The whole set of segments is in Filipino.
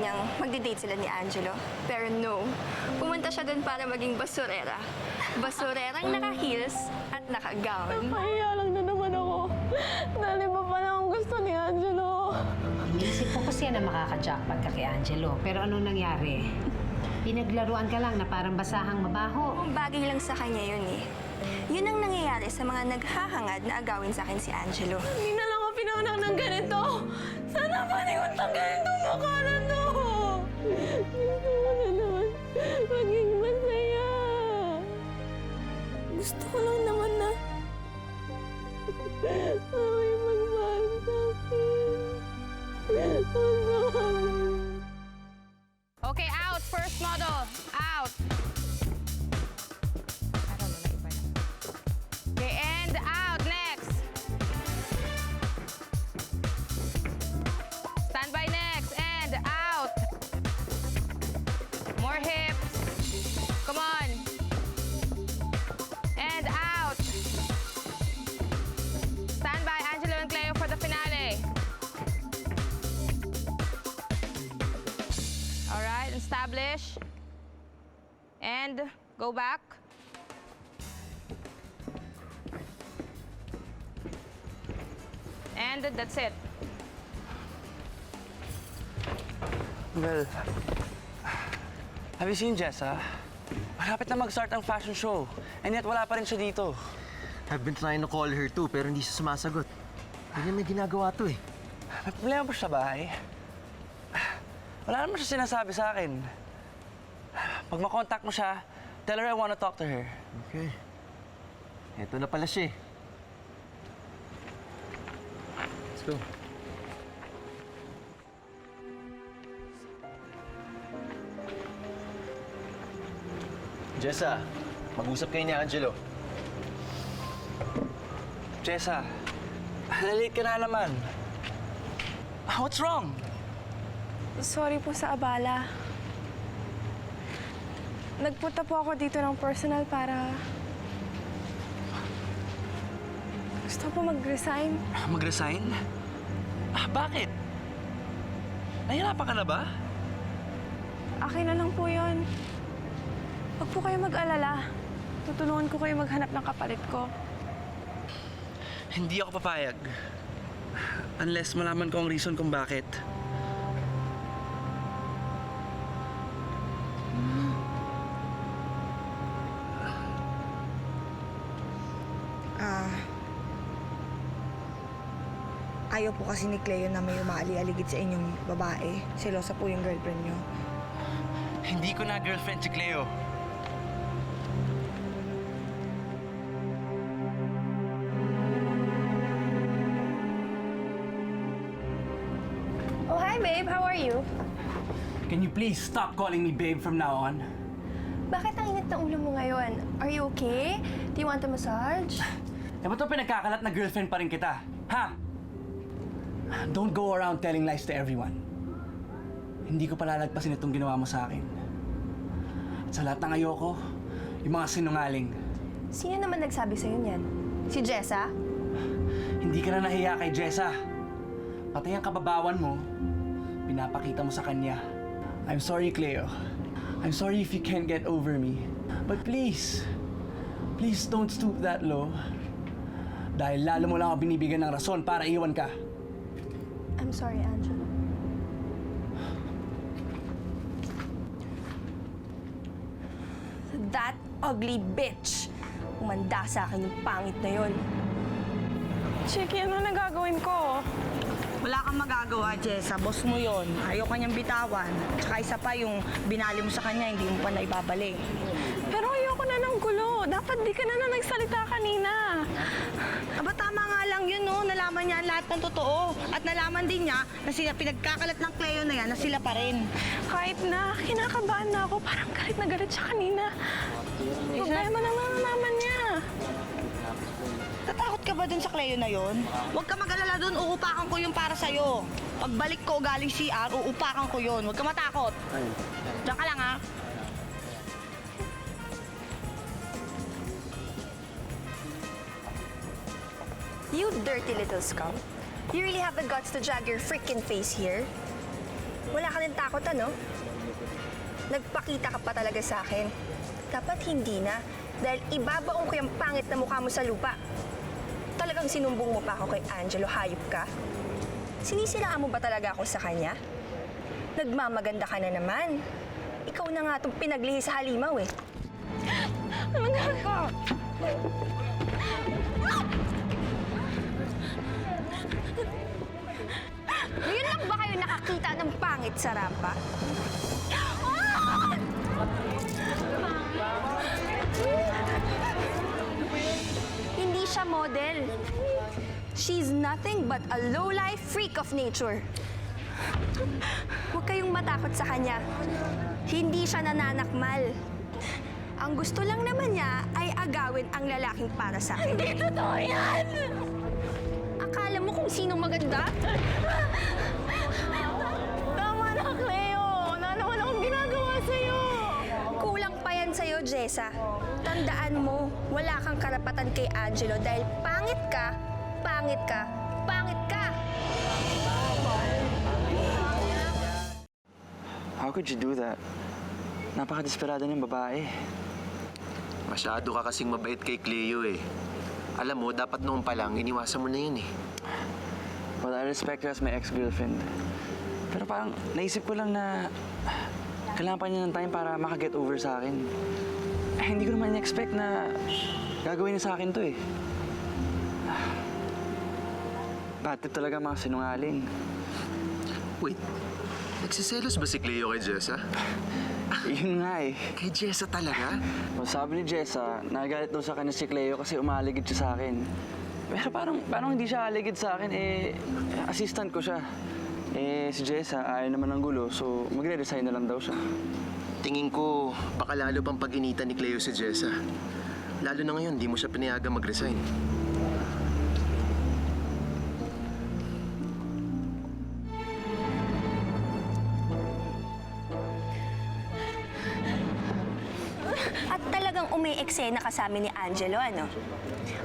niyang magdi-date sila ni Angelo. Pero no, pumunta siya doon para maging basurera. Basurerang naka-heels at naka-gown. Napahiya lang na naman ako. Dahil iba pala ang gusto ni Angelo. Iniisip ko kasi na makaka-jackpot ka kay Angelo. Pero ano nangyari? Pinaglaruan ka lang na parang basahang mabaho. Kung bagay lang sa kanya yun eh. Yun ang nangyayari sa mga naghahangad na agawin sa akin si Angelo. Hindi na lang ako pinanganak ng ganito. Sana pwede kong tanggalin itong mukha na to. Gusto ko na naman maging masaya. Gusto ko lang naman na may magmahal sa akin. Okay, out. First model. Out. Okay, and out. Next. Stand by next. And out. More hips. Come on. And out. Stand by Angelo and Cleo for the finale. All right, establish. And go back. And that's it. Well, have you seen Jessa? Malapit na mag-start ang fashion show. And yet wala pa rin siya dito. I've been trying to call her too, pero hindi siya sumasagot. Hindi may ginagawa to eh. May problema ba siya sa bahay? Wala naman siya sinasabi sa akin. Pag makontakt mo siya, tell her I want to talk to her. Okay. Eto na pala siya eh. Let's go. Jessa, mag-usap kayo ni Angelo. Jessa, late ka na naman. What's wrong? Sorry po sa abala. Nagpunta po ako dito ng personal para... Gusto po mag-resign. Mag-resign? Bakit? Nahirapan ka na ba? Akin na lang po yun. Huwag po kayo mag-alala. Tutulungan ko kayo maghanap ng kapalit ko. Hindi ako papayag. Unless malaman ko ang reason kung bakit. Ayaw po kasi ni Cleo na may umaali-aligid sa inyong babae. Selosa po yung girlfriend niyo. Hindi ko na girlfriend si Cleo. Oh, hi babe. How are you? Can you please stop calling me babe from now on? Bakit ang init ng ulo mo ngayon? Are you okay? Do you want a massage? Eh, ba't ba pinagkakalat na girlfriend pa rin kita? Ha? Don't go around telling lies to everyone. Hindi ko palalagpasin itong ginawa mo sa akin. At sa lahat ng ayoko, yung mga sinungaling. Sino naman nagsabi sa'yo niyan? Si Jessa? Hindi ka na nahiya kay Jessa. Pati ang kababawan mo, pinapakita mo sa kanya. I'm sorry, Cleo. I'm sorry if you can't get over me. But please, please don't stoop that low. Dahil lalo mo lang ako binibigyan ng rason para iwan ka. I'm sorry, Angelo. That ugly bitch! Umanda sa akin yung pangit na yon. Chiki, ano nagagawin ko? Wala kang magagawa, Jessa. Boss mo yon. Ayaw kanyang bitawan. Tsaka isa pa yung binali mo sa kanya, hindi mo pa na ibabalik. Pero ayoko na ng gulo. Dapat di ka na nagsalita kanina. Aba, tama nga lang yun, no? Nalaman niya ang lahat ng totoo. At nalaman din niya na sila pinagkakalat ng Cleo na yan, na sila pa rin. Kahit na, kinakabahan na ako. Parang galit na galit siya kanina. Problema na nalaman niya. Tatakot ka ba dun sa Cleo na yon? Huwag ka mag-alala dun, uupakan ko yung para sa'yo. Pagbalik ko galing CR, uupakan ko yun. Huwag ka matakot. Diyan ka lang, ha? You dirty little scum. You really have the guts to drag your freaking face here? Wala ka rin takot, ano? Nagpakita ka pa talaga sa akin. Dapat hindi na, dahil ibabaong ko yung pangit na mukha mo sa lupa. Talagang sinumbong mo pa ako kay Angelo, hayop ka. Sinisiraan mo ba talaga ako sa kanya? Nagmamaganda ka na naman. Ikaw na nga itong pinaglihi sa halimaw eh. Ngayon lang ba kayo nakakita ng pangit sa rampa? Hindi siya model. She's nothing but a low-life freak of nature. Huwag kayong matakot sa kanya. Hindi siya nananakmal. Ang gusto lang naman niya ay agawin ang lalaking para sa akin. Hindi totoo yan! Akala mo kung sino maganda? Tama na, Cleo! Wala naman akong ginagawa sa'yo! Kulang pa yan sa'yo, Jessa. Tandaan mo, wala kang karapatan kay Angelo dahil pangit ka, pangit ka, pangit ka! How could you do that? Napaka-desperado ng babae. Masyado ka kasing mabait kay Cleo eh. Alam mo, dapat noon pa lang, iniwasan mo na yun eh. Well, I respect her as my ex-girlfriend. Pero parang naisip ko lang na kailangan pa niya ng time para makaget over sa akin. Eh, hindi ko naman expect na gagawin niya sa akin to eh. Batid talaga mga sinungaling. Wait, nagsiselos ba si Cleo kay Jessa? Yun nga eh. Kay Jessa talaga? Well, sabi ni Jessa, nagalit daw sa kanya si Cleo kasi umaligid siya sa akin. Pero parang hindi siya aligid sa akin, eh, assistant ko siya. Eh, si Jessa ayaw naman ng gulo, so magre-resign na lang daw siya. Tingin ko, baka lalo pang pag-initan ni Cleo si Jessa. Lalo na ngayon, di mo siya pinayagang mag-resign. At talagang umi-eksena ka sa amin ni Angelo, ano?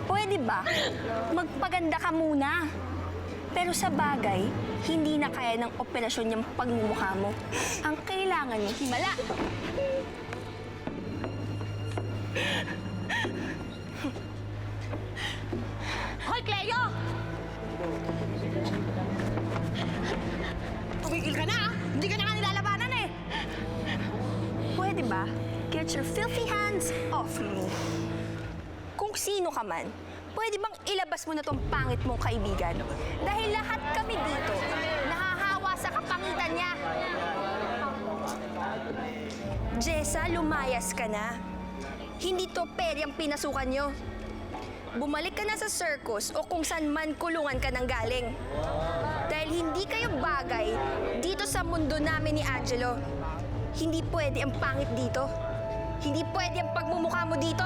Pwede ba? Magpaganda ka muna. Pero sa bagay, hindi na kaya ng operasyon yung pagmumukha mo. Ang kailangan mo, himala. Hoy, Cleo! Tumigil ka na, ah! Hindi ka na nga nilalabanan eh! Pwede ba? Get your filthy hands off me. Kung sino ka man, pwede bang ilabas mo na tong pangit mong kaibigan? Dahil lahat kami dito, nahahawa sa kapangitan niya. Jessa, lumayas ka na. Hindi to peri ang pinasukan nyo. Bumalik ka na sa circus o kung saan man kulungan ka nang galing. Dahil hindi kayo bagay dito sa mundo namin ni Angelo. Hindi pwede ang pangit dito. Hindi pwede ang pagmumukha mo dito.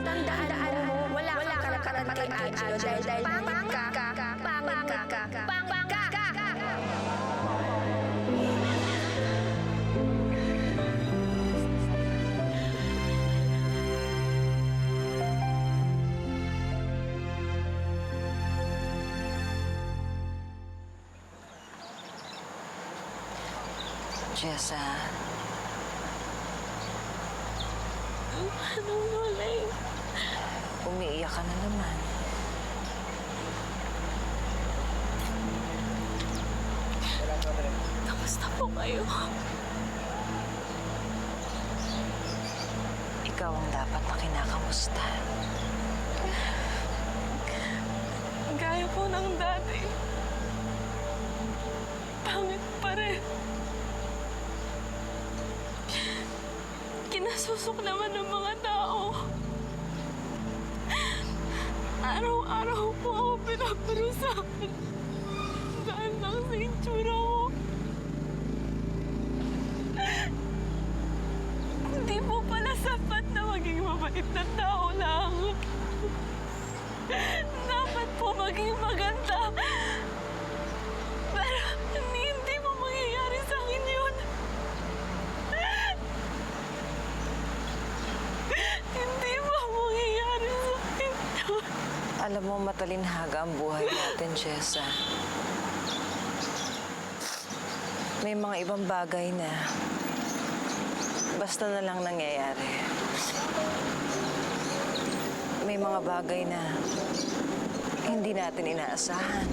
Tandaan mo, wala kang karapatan kay Angelo dahil pangit ka, pangit ka, pangit ka! Jessa, Anong nulay? umiiyak ka na naman. Kamusta po kayo? Ikaw ang dapat na kinakamusta. Gaya po ng dati. Pangit pa rin. kinasusuklaman ng mga tao. Araw-araw po ako pinaparusahan dahil lang sa itsura ko. Hindi po pala sapat na maging mabait na tao lang. Dapat po maging maganda. Pero hindi mo mangyayari sa akin yun. Hindi mo mangyayari sa akin yun. Alam mo, matalinhaga ang buhay natin, Jessa. May mga ibang bagay na basta na lang nangyayari. May mga bagay na hindi natin inaasahan.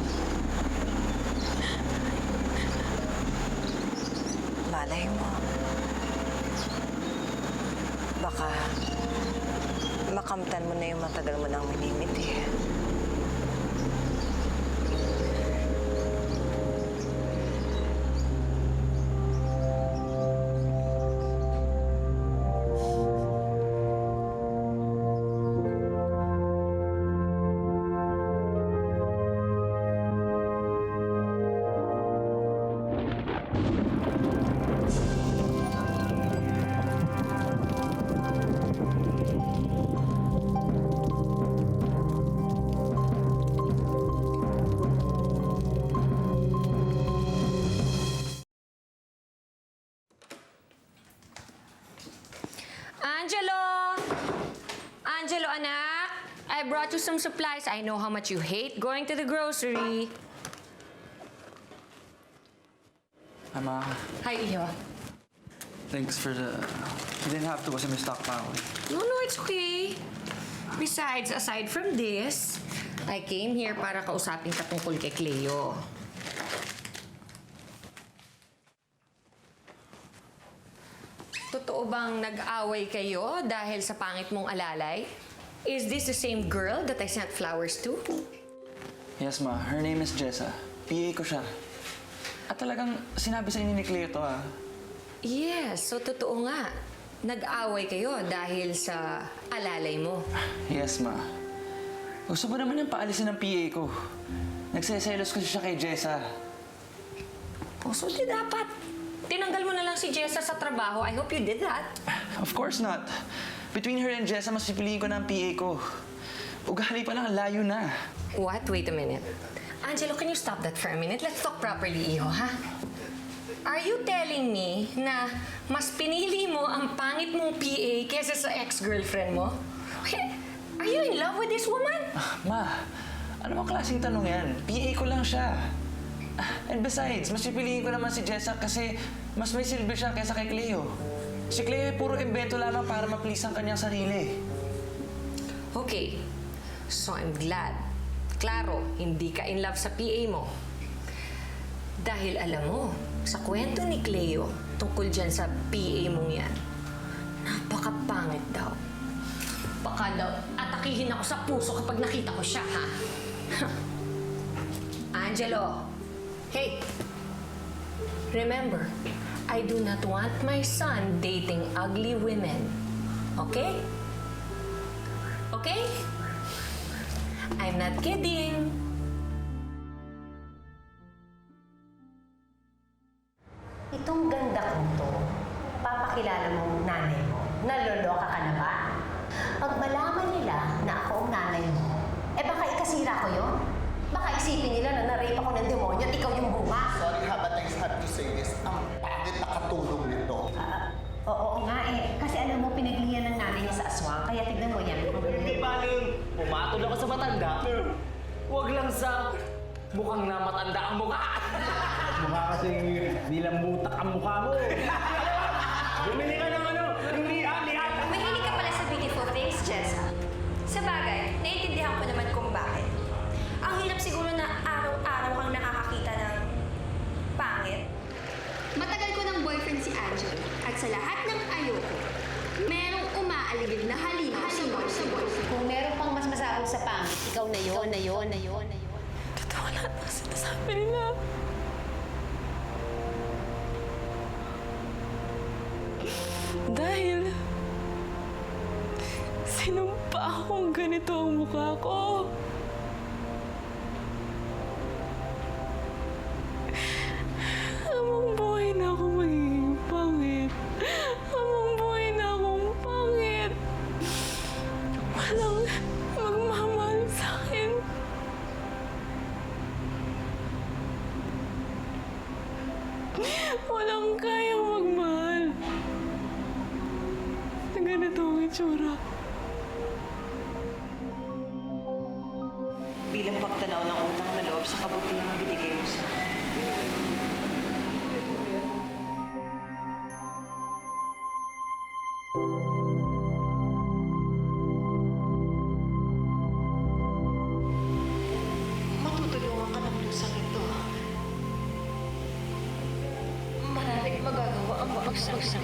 Malay mo, baka makamtan mo na yung matagal mo nang minimiti. Angelo! Angelo, anak! I brought you some supplies. I know how much you hate going to the grocery. Ama, Hi, Iyo. thanks for the... You didn't have to kasi may stock pa ako. No, it's okay. Besides, aside from this, I came here para kausapin ka tungkol kay Cleo. Totoo bang nag-away kayo dahil sa pangit mong alalay? Is this the same girl that I sent flowers to? Yes, ma. Her name is Jessa. PA ko siya. At talagang sinabi sa inyo ni Cleo to, ha? Yes, so totoo nga. Nag-away kayo dahil sa alalay mo. Yes, ma. Gusto mo naman yung paalisin ng PA ko. Nagseselos kasi siya kay Jessa. Oh, so di dapat. Tinanggal mo na lang si Jessa sa trabaho. I hope you did that. Of course not. Between her and Jessa, mas pipiliin ko na ang PA ko. Ugali pa lang, layo na. What? Wait a minute. Angelo, can you stop that for a minute? Let's talk properly, Iho, ha? Are you telling me na mas pinili mo ang pangit mong PA kesa sa ex-girlfriend mo? Are you in love with this woman? Ma, ano bang klaseng tanong yan? PA ko lang siya. And besides, mas pipiliin ko naman si Jessa kasi mas may silbi siya kaysa kay Cleo. Si Cleo ay puro invento lamang para ma-please ang kanyang sarili. Okay. So I'm glad. Klaro, hindi ka in love sa PA mo. Dahil alam mo, sa kwento ni Cleo tungkol dyan sa PA mong yan, napakapangit daw. Baka daw atakihin ako sa puso kapag nakita ko siya, ha? Angelo, hey, remember, I do not want my son dating ugly women. Okay? Okay? I'm not kidding. Itong ganda kong to, papakilala mo nanay mo. Naloloka ka na ba? Pag malaman nila na ako ang nanay mo, eh baka ikasira ko yun. Baka isipin nila na na-rape ako ng demonyo at ikaw yung bunga. Sorry ha, but I have to say this. Ang pangit na katulong nito. Oo nga eh. Kasi alam mo, pinaglihan ng nanay niya sa aswang. Kaya tignan mo yan. Hindi baling pumatol ako sa matanda. Huwag lang sa mukhang na matanda ang mukha. Mukha kasi bilang butak ang mukha mo. Bumili ka ng ano, yung liha-liha. Mahilig ka pala sa beautiful things, Jessa. Sa bagay, naiintindihan ko naman kung bakit. Ang hirap siguro na araw-araw kang nakakakita ng pangit. Matagal ko ng boyfriend si Angelo at sa lahat ng ayoko, merong umaaligid na halimaw sa boyfriend. Kung meron pang mas masarap sa pangit, ikaw na yun. Totoo lahat ng sinasabi nila. Dahil Sinumpa akong ganito ang mukha ko. Habang buhay na ako magiging pangit. Habang buhay na akong pangit. Walang magmamahal sa akin. Walang kayang magmahal. Na ganito ang itsura. Bilang pagtanaw ng utang na loob sa kabutihang binigay mo sa akin. Matutulungan ka ng lusang ito. Maraming magagawa ang magsang ito.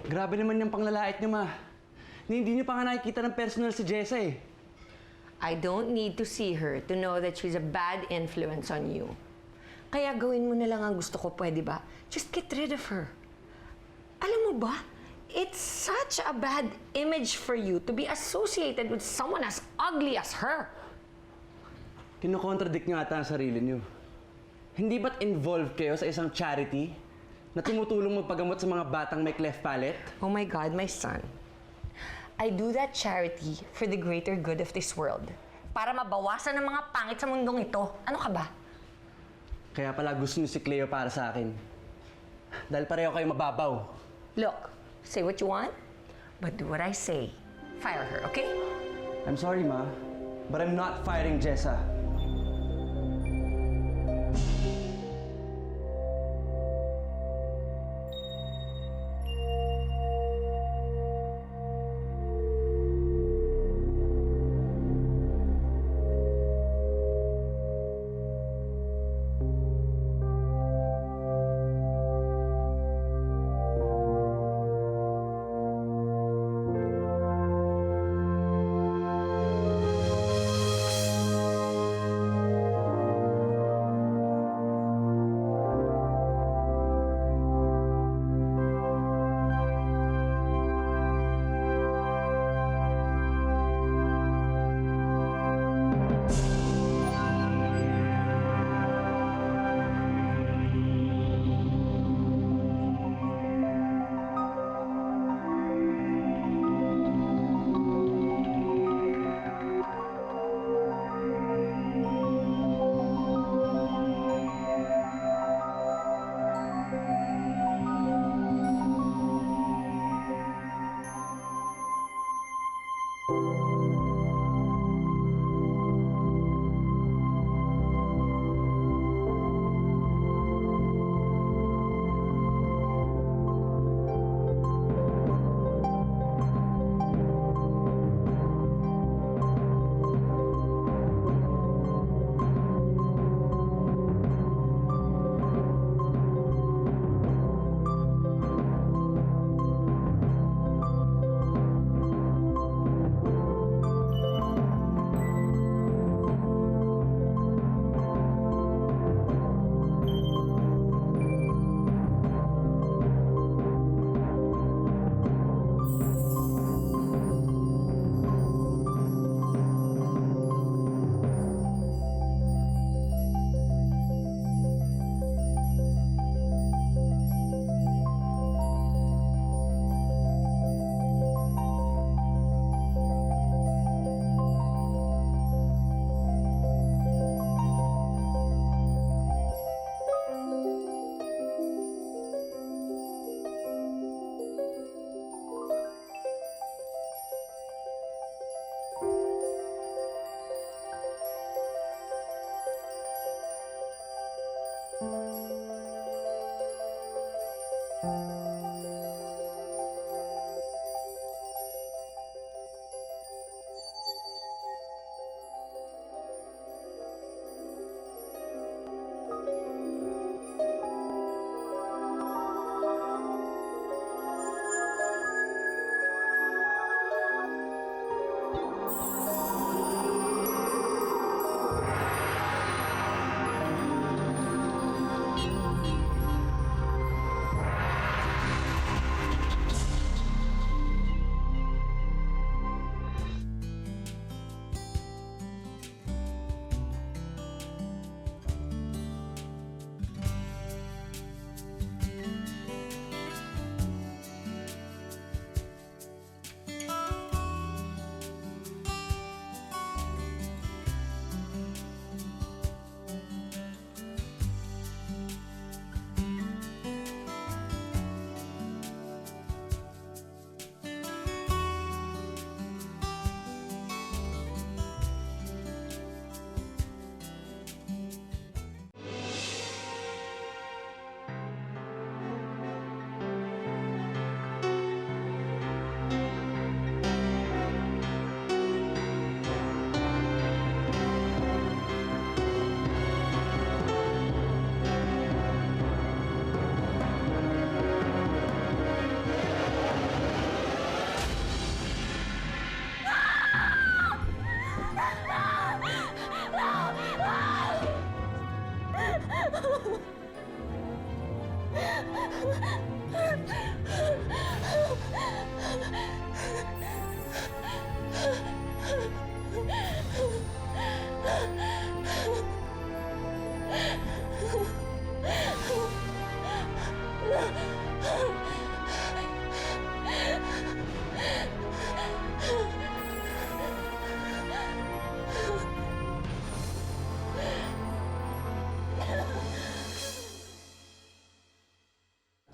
Grabe naman yung panglalait niyo, ma. Hindi niyo pa nga nakikita ng personal si Jessa eh. I don't need to see her to know that she's a bad influence on you. Kaya gawin mo na lang ang gusto ko, pwede ba? Just get rid of her. Alam mo ba, it's such a bad image for you to be associated with someone as ugly as her. Kinokontradict niyo ata ang sarili niyo. Hindi ba't involved kayo sa isang charity na tumutulong magpagamot sa mga batang may cleft palate? Oh my God, my son. I do that charity for the greater good of this world. Para mabawasan ang mga pangit sa mundong ito. Ano ka ba? Kaya pala gusto niyo si Cleo para sa akin. Dahil pareho kayo mababaw. Look, say what you want, but do what I say. Fire her, okay? I'm sorry, ma. But I'm not firing Jessa.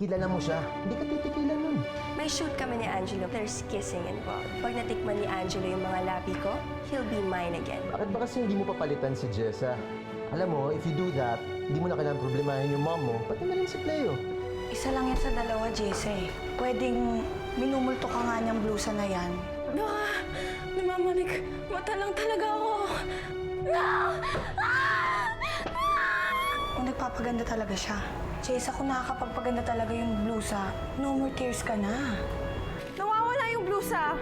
Kilala mo siya. Hindi ka titikilan nun. May shoot kami ni Angelo. There's kissing involved. Pag natikman ni Angelo yung mga labi ko, he'll be mine again. Bakit ba kasi hindi mo papalitan si Jessa? Alam mo, if you do that, hindi mo na kailangan problemahin yung mom mo, pati na rin si Cleo. Isa lang yan sa dalawa, Jesse. Pwedeng minumulto ka nga niyang blusa na yan. Baka namamalik. Mata lang talaga ako. No! Kung nagpapaganda talaga siya. Jessa, kung nakakapagpaganda talaga yung blusa, no more tears ka na. Nawawala yung blusa.